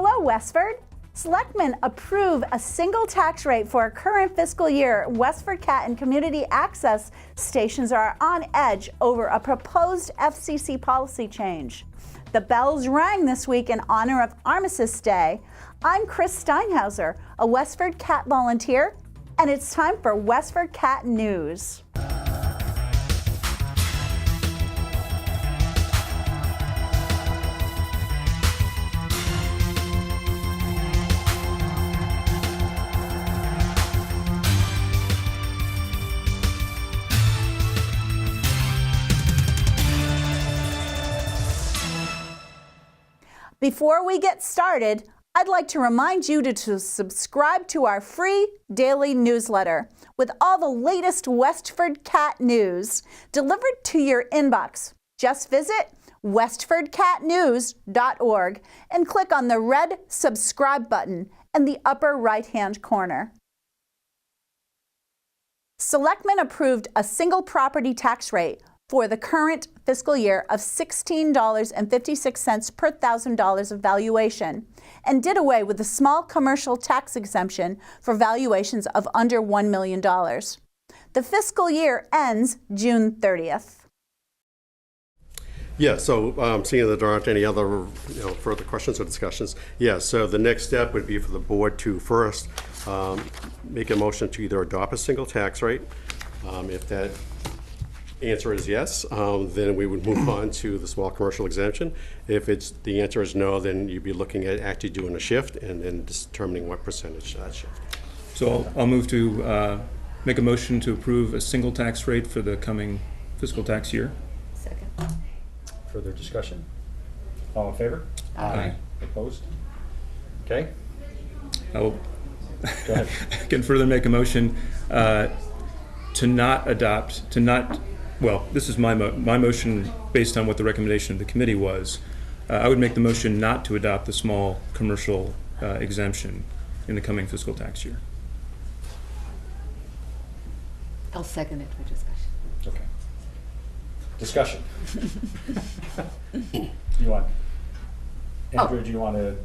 Hello, Westford. Selectmen approve a single tax rate for a current fiscal year. Westford CAT and community access stations are on edge over a proposed FCC policy change. The bells rang this week in honor of Armistice Day. I'm Chris Steinhauser, a Westford CAT volunteer, and it's time for Westford CAT News. Before we get started, I'd like to remind you to subscribe to our free daily newsletter with all the latest Westford CAT news delivered to your inbox. Just visit westfordcatnews.org and click on the red subscribe button in the upper right-hand corner. Selectmen approved a single property tax rate for the current fiscal year of $16.56 per $1,000 of valuation, and did away with the small commercial tax exemption for valuations of under $1 million. The fiscal year ends June 30th. Yeah, so seeing that there aren't any other further questions or discussions, yeah, so the next step would be for the board to first make a motion to either adopt a single tax rate. If that answer is yes, then we would move on to the small commercial exemption. If the answer is no, then you'd be looking at actually doing a shift and then determining what percentage that shift. So I'll move to make a motion to approve a single tax rate for the coming fiscal tax year. Second. Further discussion? All in favor? Aye. Opposed? Okay. I'll Go ahead. can further make a motion to not adopt, well, this is my motion based on what the recommendation of the committee was. I would make the motion not to adopt the small commercial exemption in the coming fiscal tax year. I'll second it for discussion. Okay. Discussion. You want? Andrew, do you want to?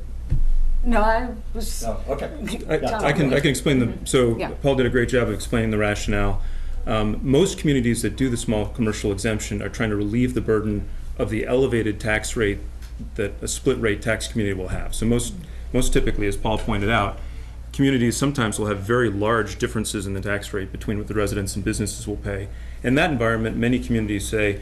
No, I was. No. Okay. I can explain the. So Yeah. Paul did a great job of explaining the rationale. Most communities that do the small commercial exemption are trying to relieve the burden of the elevated tax rate that a split rate tax community will have. So most typically, as Paul pointed out, communities sometimes will have very large differences in the tax rate between what the residents and businesses will pay. In that environment, many communities say,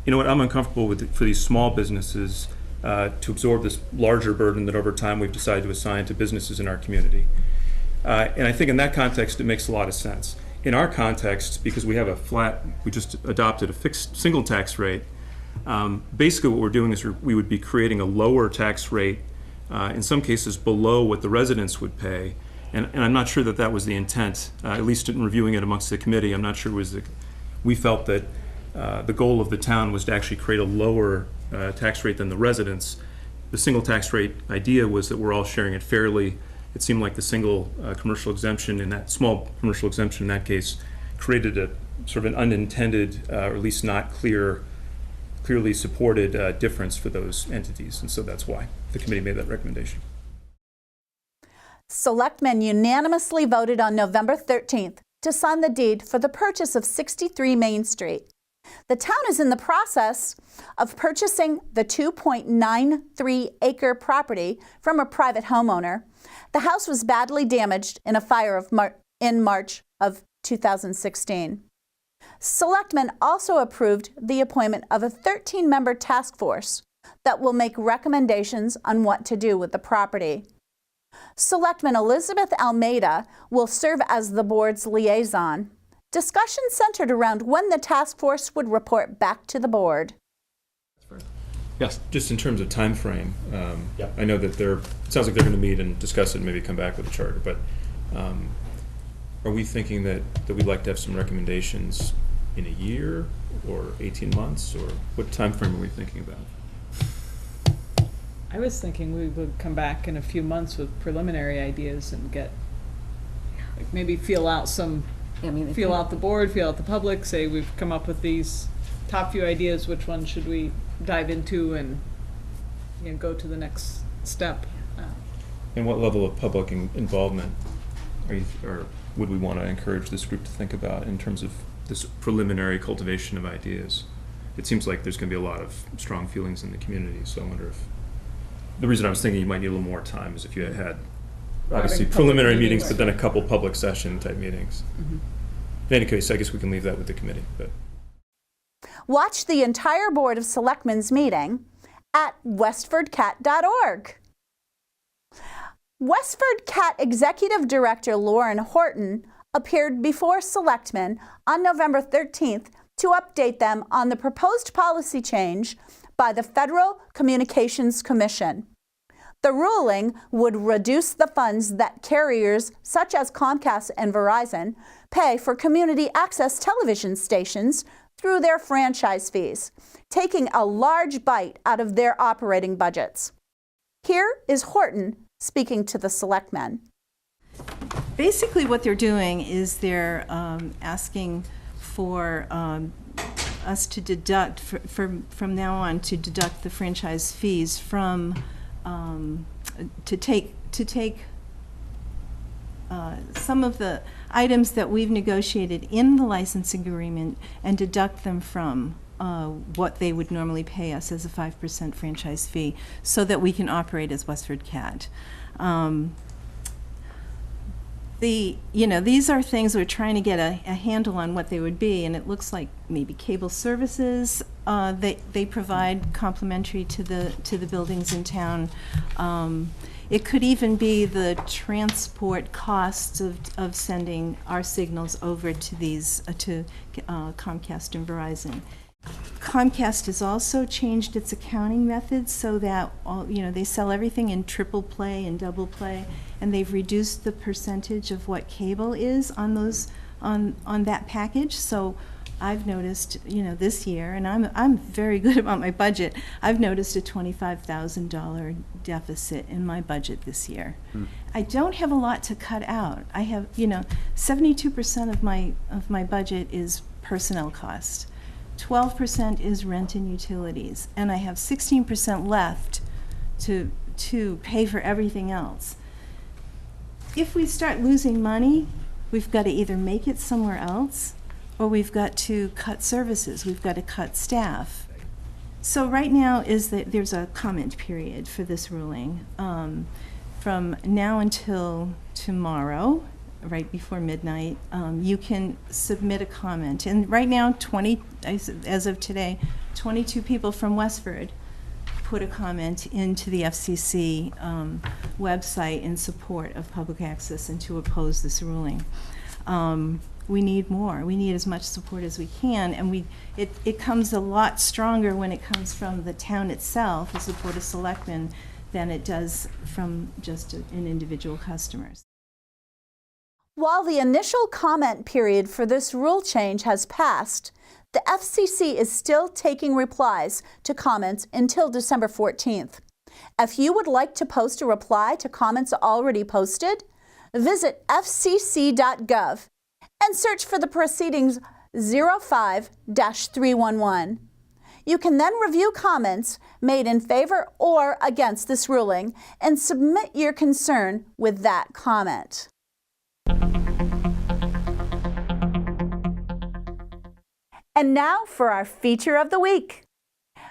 you know what, I'm uncomfortable with for these small businesses to absorb this larger burden that over time we've decided to assign to businesses in our community. And I think in that context, it makes a lot of sense. In our context, because we have we just adopted a fixed single tax rate, basically what we're doing is we would be creating a lower tax rate, in some cases below what the residents would pay. And I'm not sure that that was the intent, at least in reviewing it amongst the committee. I'm not sure we felt that the goal of the town was to actually create a lower tax rate than the residents. The single tax rate idea was that we're all sharing it fairly. It seemed like the single commercial exemption, in that small commercial exemption in that case, created a sort of an unintended, or at least not clearly supported difference for those entities. And so that's why the committee made that recommendation. Selectmen unanimously voted on November 13th to sign the deed for the purchase of 63 Main Street. The town is in the process of purchasing the 2.93-acre property from a private homeowner. The house was badly damaged in a fire in March of 2016. Selectmen also approved the appointment of a 13-member task force that will make recommendations on what to do with the property. Selectman Elizabeth Almeida will serve as the board's liaison. Discussion centered around when the task force would report back to the board. Yes. Just in terms of time frame, Yep. I know that it sounds like they're going to meet and discuss it and maybe come back with a charter, but are we thinking that we'd like to have some recommendations in a year or 18 months, or what time frame are we thinking about? I was thinking we would come back in a few months with preliminary ideas and get, like, maybe feel out the board, feel out the public, say we've come up with these top few ideas, which one should we dive into and go to the next step. And what level of public involvement or would we want to encourage this group to think about in terms of this preliminary cultivation of ideas? It seems like there's going to be a lot of strong feelings in the community, so I wonder if, the reason I was thinking you might need a little more time is if you had obviously public preliminary meetings. meetings, but then a couple public session type meetings. In any case, I guess we can leave that with the committee. But Watch the entire Board of Selectmen's meeting at WestfordCAT.org. Westford CAT Executive Director Lauren Horton appeared before Selectmen on November 13th to update them on the proposed policy change by the Federal Communications Commission. The ruling would reduce the funds that carriers such as Comcast and Verizon pay for community access television stations through their franchise fees, taking a large bite out of their operating budgets. Here is Horton speaking to the Selectmen. Basically, what they're doing is they're asking for us to deduct, from now on, to deduct the franchise fees from, to take some of the items that we've negotiated in the licensing agreement and deduct them from what they would normally pay us as a 5% franchise fee, so that we can operate as Westford CAT. These are things we're trying to get a handle on what they would be, and it looks like maybe cable services they provide complimentary to the buildings in town. It could even be the transport costs of sending our signals over to these to Comcast and Verizon. Comcast has also changed its accounting methods so that they sell everything in triple play and double play, and they've reduced the percentage of what cable is on those on that package. So I've noticed, this year, and I'm very good about my budget, I've noticed a $25,000 deficit in my budget this year. I don't have a lot to cut out. I have, 72% of my budget is personnel cost. 12% is rent and utilities, and I have 16% left to pay for everything else. If we start losing money, we've got to either make it somewhere else, or we've got to cut services, we've got to cut staff. So right now is that there's a comment period for this ruling. From now until tomorrow, right before midnight, you can submit a comment. And right now, as of today, 22 people from Westford put a comment into the FCC website in support of public access and to oppose this ruling. We need more. We need as much support as we can, and it comes a lot stronger when it comes from the town itself, as the Board of Selectmen, than it does from just an individual customers. While the initial comment period for this rule change has passed, the FCC is still taking replies to comments until December 14th. If you would like to post a reply to comments already posted, visit fcc.gov and search for the proceedings 05-311. You can then review comments made in favor or against this ruling and submit your concern with that comment. And now for our feature of the week.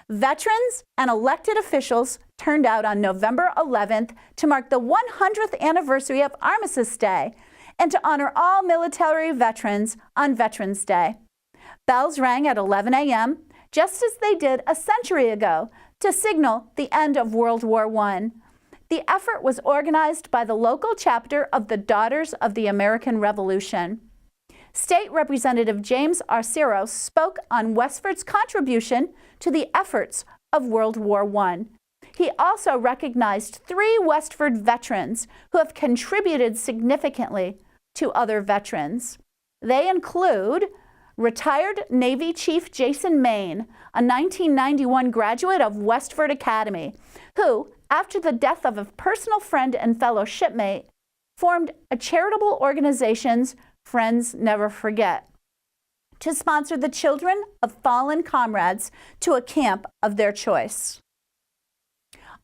Veterans and elected officials turned out on November 11th to mark the 100th anniversary of Armistice Day and to honor all military veterans on Veterans Day. Bells rang at 11 a.m., just as they did a century ago, to signal the end of World War I. The effort was organized by the local chapter of the Daughters of the American Revolution. State Representative James Arcero spoke on Westford's contribution to the efforts of World War I. He also recognized 3 Westford veterans who have contributed significantly to other veterans. They include retired Navy Chief Jason Main, a 1991 graduate of Westford Academy, who, after the death of a personal friend and fellow shipmate, formed a charitable organization's Friends Never Forget to sponsor the children of fallen comrades to a camp of their choice.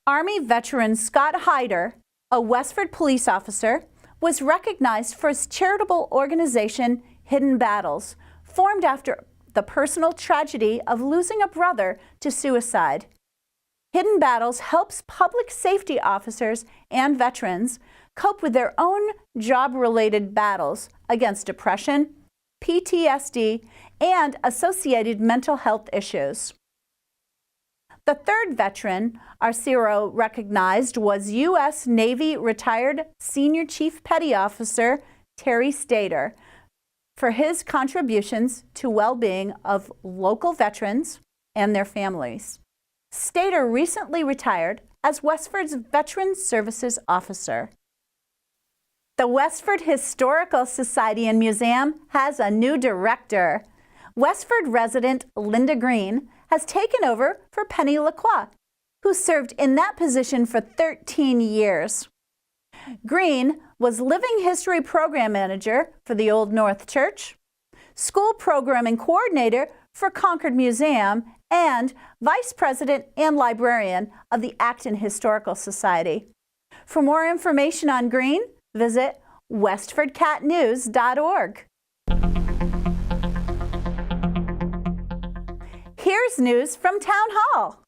Army veteran Scott Hyder a Westford police officer, was recognized for his charitable organization, Hidden Battles, formed after the personal tragedy of losing a brother to suicide. Hidden Battles helps public safety officers and veterans cope with their own job-related battles against depression, PTSD, and associated mental health issues. The third veteran Arcero recognized was U.S. Navy retired Senior Chief Petty Officer Terry Stater for his contributions to well-being of local veterans and their families. Stater recently retired as Westford's Veterans Services Officer. The Westford Historical Society and Museum has a new director. Westford resident Linda Green has taken over for Penny Lacroix, who served in that position for 13 years. Green was Living History Program Manager for the Old North Church, School Programming Coordinator for Concord Museum, and Vice President and Librarian of the Acton Historical Society. For more information on Green, visit WestfordCatNews.org. Here's news from Town Hall.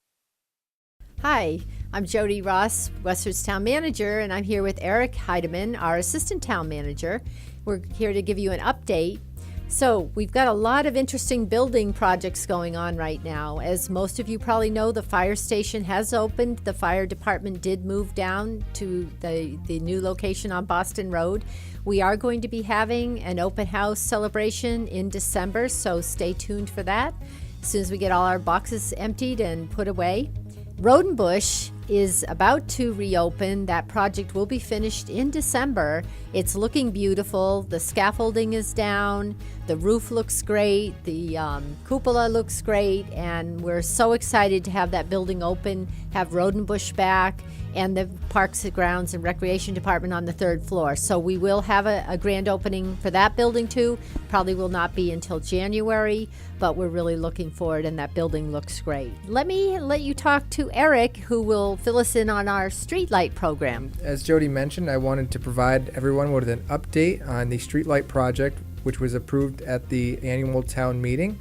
Hi, I'm Jody Ross, Westford's Town Manager, and I'm here with Eric Heidemann, our Assistant Town Manager. We're here to give you an update. So we've got a lot of interesting building projects going on right now. As most of you probably know, the fire station has opened. The fire department did move down to the new location on Boston Road. We are going to be having an open house celebration in December, so stay tuned for that as soon as we get all our boxes emptied and put away. Rodenbush is about to reopen. That project will be finished in December. It's looking beautiful. The scaffolding is down. The roof looks great. The cupola looks great. And we're so excited to have that building open, have Rodenbush back, and the Parks and Grounds and Recreation Department on the third floor. So we will have a grand opening for that building too. Probably will not be until January, but we're really looking forward, and that building looks great. Let me let you talk to Eric, who will fill us in on our streetlight program. As Jody mentioned, I wanted to provide everyone with an update on the streetlight project, which was approved at the annual town meeting.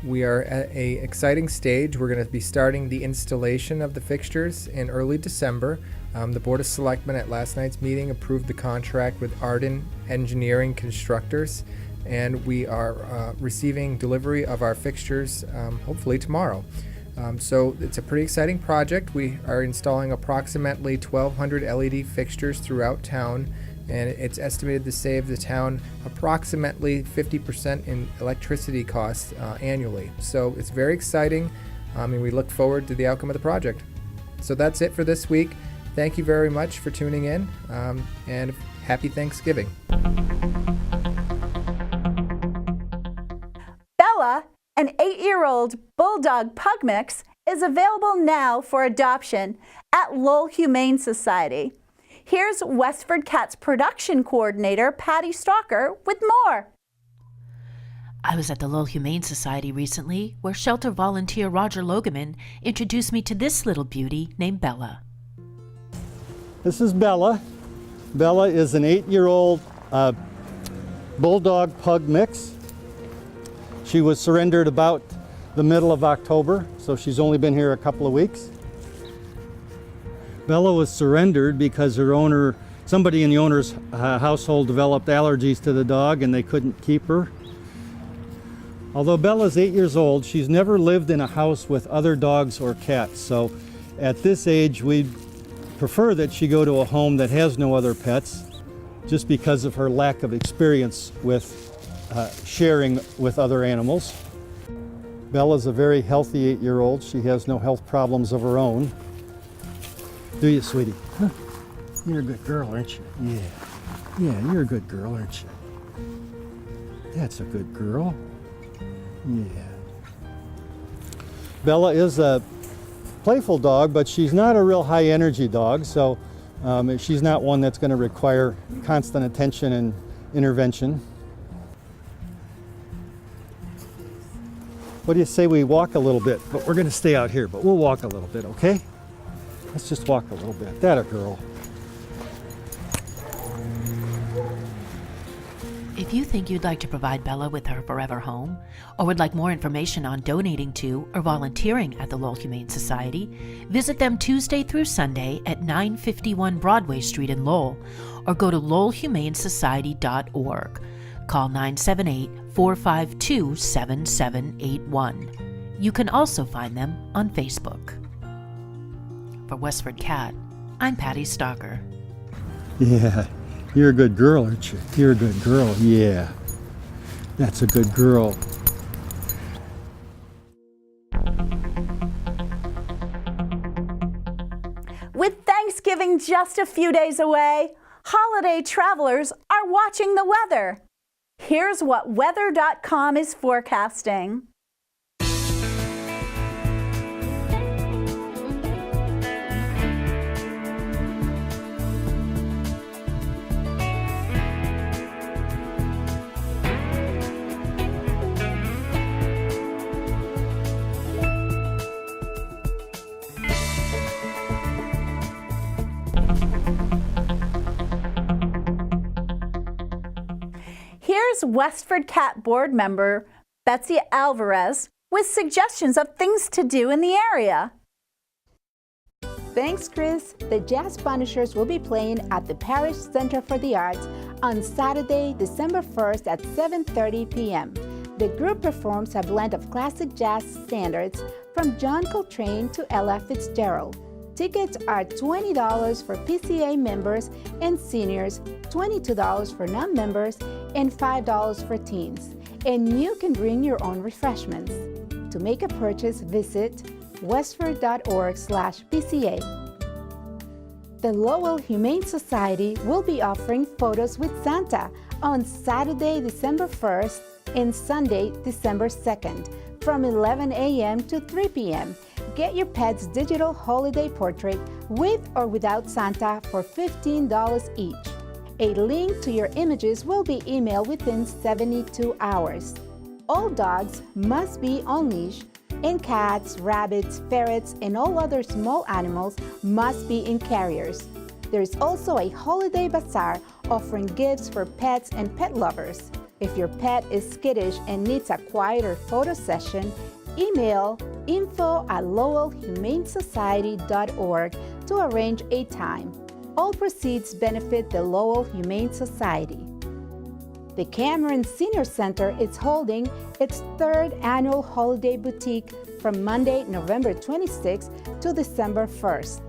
We are at an exciting stage. We're going to be starting the installation of the fixtures in early December. The Board of Selectmen at last night's meeting approved the contract with Arden Engineering Constructors, and we are receiving delivery of our fixtures hopefully tomorrow. So it's a pretty exciting project. We are installing approximately 1,200 LED fixtures throughout town, and it's estimated to save the town approximately 50% in electricity costs annually. So it's very exciting, and we look forward to the outcome of the project. So that's it for this week. Thank you very much for tuning in, and happy Thanksgiving. Bella, an 8-year-old bulldog pug mix, is available now for adoption at Lowell Humane Society. Here's Westford CAT's production coordinator, Patty Stalker, with more. I was at the Lowell Humane Society recently, where shelter volunteer Roger Logeman introduced me to this little beauty named Bella. This is Bella. Bella is an 8-year-old bulldog pug mix. She was surrendered about the middle of October, so she's only been here a couple of weeks. Bella was surrendered because her owner, somebody in the owner's household developed allergies to the dog and they couldn't keep her. Although Bella's 8 years old, she's never lived in a house with other dogs or cats. So at this age, we'd prefer that she go to a home that has no other pets, just because of her lack of experience with sharing with other animals. Bella's a very healthy 8-year-old. She has no health problems of her own. Do you, sweetie? Huh? You're a good girl, aren't you? Yeah. Yeah, you're a good girl, aren't you? That's a good girl. Yeah. Bella is a playful dog, but she's not a real high energy dog, so she's not one that's going to require constant attention and intervention. What do you say we walk a little bit? But we're going to stay out here, but we'll walk a little bit, okay? Let's just walk a little bit. That a girl. If you think you'd like to provide Bella with her forever home, or would like more information on donating to or volunteering at the Lowell Humane Society, visit them Tuesday through Sunday at 951 Broadway Street in Lowell, or go to lowellhumanesociety.org. Call 978-452-7781. You can also find them on Facebook. For Westford CAT, I'm Patty Stalker. Yeah, you're a good girl, aren't you? You're a good girl, yeah. That's a good girl. With Thanksgiving just a few days away, holiday travelers are watching the weather. Here's what weather.com is forecasting. Here's Westford CAT board member Betsy Alvarez with suggestions of things to do in the area. Thanks, Chris. The Jazz Punishers will be playing at the Parish Center for the Arts on Saturday, December 1st at 7:30 p.m. The group performs a blend of classic jazz standards from John Coltrane to Ella Fitzgerald. Tickets are $20 for PCA members and seniors, $22 for non-members, and $5 for teens. And you can bring your own refreshments. To make a purchase, visit westford.org/PCA. The Lowell Humane Society will be offering photos with Santa on Saturday, December 1st and Sunday, December 2nd from 11 a.m. to 3 p.m. Get your pet's digital holiday portrait with or without Santa for $15 each. A link to your images will be emailed within 72 hours. All dogs must be on leash, and cats, rabbits, ferrets, and all other small animals must be in carriers. There is also a holiday bazaar offering gifts for pets and pet lovers. If your pet is skittish and needs a quieter photo session, email info@lowellhumanesociety.org to arrange a time. All proceeds benefit the Lowell Humane Society. The Cameron Senior Center is holding its third annual holiday boutique from Monday, November 26th to December 1st.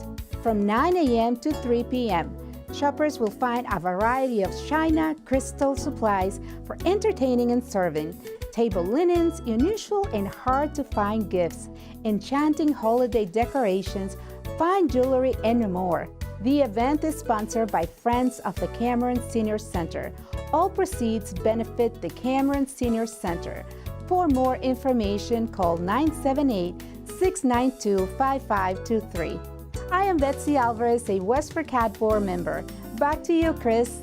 From 9 a.m. to 3 p.m., shoppers will find a variety of china, crystal supplies for entertaining and serving, table linens, unusual and hard-to-find gifts, enchanting holiday decorations, fine jewelry, and more. The event is sponsored by Friends of the Cameron Senior Center. All proceeds benefit the Cameron Senior Center. For more information, call 978-692-5523. I am Betsy Alvarez, a Westford CAT board member. Back to you, Chris.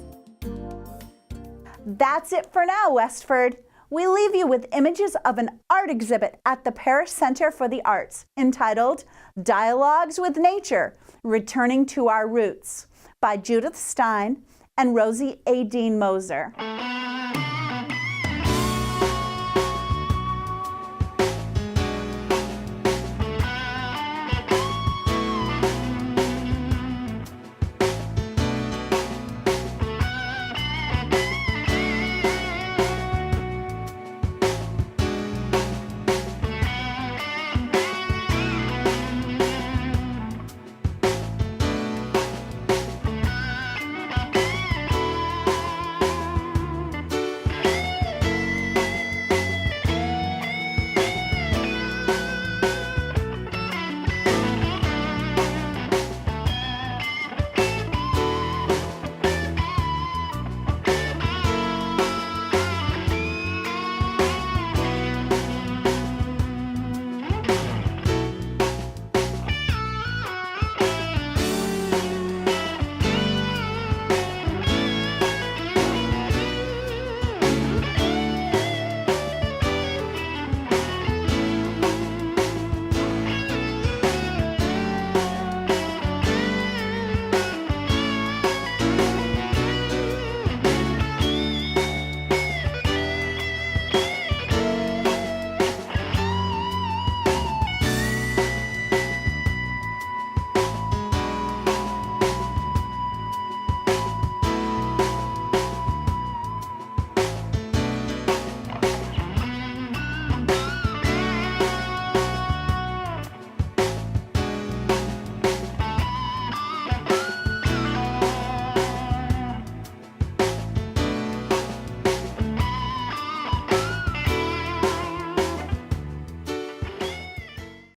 That's it for now, Westford. We leave you with images of an art exhibit at the Parish Center for the Arts entitled Dialogues with Nature, Returning to Our Roots by Judith Stein and Rosie A. Dean Moser.